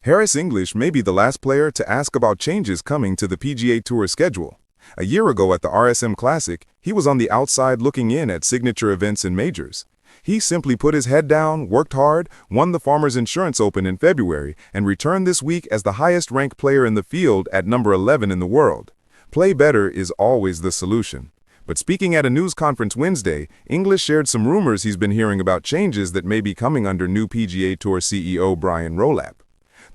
Harris English may be the last player to ask about changes coming to the PGA Tour schedule. A year ago at the RSM Classic, he was on the outside looking in at signature events and majors. He simply put his head down, worked hard, won the Farmers Insurance Open in February, and returned this week as the highest-ranked player in the field at number 11 in the world. Play better is always the solution. But speaking at a news conference Wednesday, English shared some rumors he's been hearing about changes that may be coming under new PGA Tour CEO Brian Rolapp.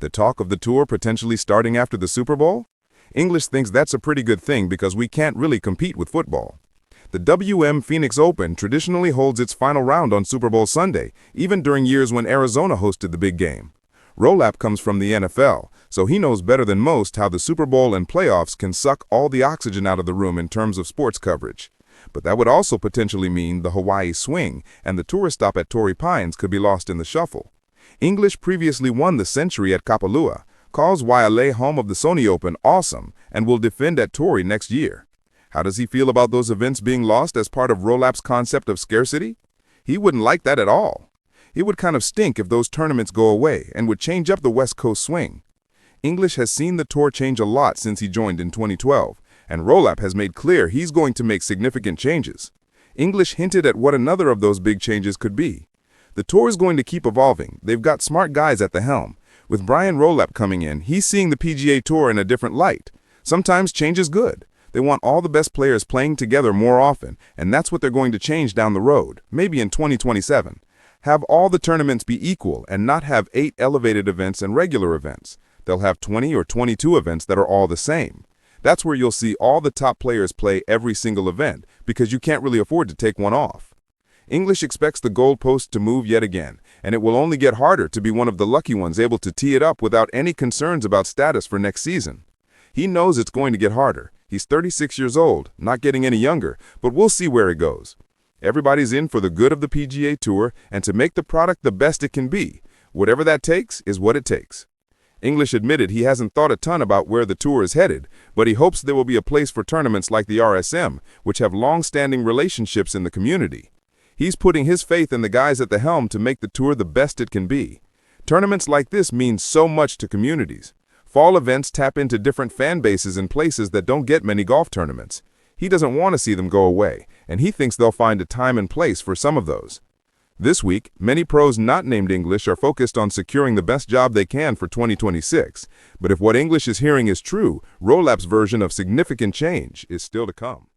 The talk of the tour potentially starting after the Super Bowl? English thinks that's a pretty good thing because we can't really compete with football. The WM Phoenix Open traditionally holds its final round on Super Bowl Sunday, even during years when Arizona hosted the big game. Rolapp comes from the NFL, so he knows better than most how the Super Bowl and playoffs can suck all the oxygen out of the room in terms of sports coverage. But that would also potentially mean the Hawaii swing and the tourist stop at Torrey Pines could be lost in the shuffle. English previously won the Century at Kapalua, calls Wailea home of the Sony Open awesome, and will defend at Torrey next year. How does he feel about those events being lost as part of Rolapp's concept of scarcity? He wouldn't like that at all. It would kind of stink if those tournaments go away and would change up the West Coast swing. English has seen the tour change a lot since he joined in 2012, and Rolapp has made clear he's going to make significant changes. English hinted at what another of those big changes could be. The tour is going to keep evolving. They've got smart guys at the helm. With Brian Rolapp coming in, he's seeing the PGA Tour in a different light. Sometimes change is good. They want all the best players playing together more often, and that's what they're going to change down the road, maybe in 2027. Have all the tournaments be equal and not have 8 elevated events and regular events. They'll have 20 or 22 events that are all the same. That's where you'll see all the top players play every single event, because you can't really afford to take one off. English expects the goalpost to move yet again, and it will only get harder to be one of the lucky ones able to tee it up without any concerns about status for next season. He knows it's going to get harder. He's 36 years old, not getting any younger, but we'll see where it goes. Everybody's in for the good of the PGA Tour and to make the product the best it can be. Whatever that takes is what it takes. English admitted he hasn't thought a ton about where the tour is headed, but he hopes there will be a place for tournaments like the RSM, which have long-standing relationships in the community. He's putting his faith in the guys at the helm to make the tour the best it can be. Tournaments like this mean so much to communities. Fall events tap into different fan bases in places that don't get many golf tournaments. He doesn't want to see them go away, and he thinks they'll find a time and place for some of those. This week, many pros not named English are focused on securing the best job they can for 2026. But if what English is hearing is true, Rolapp's version of significant change is still to come.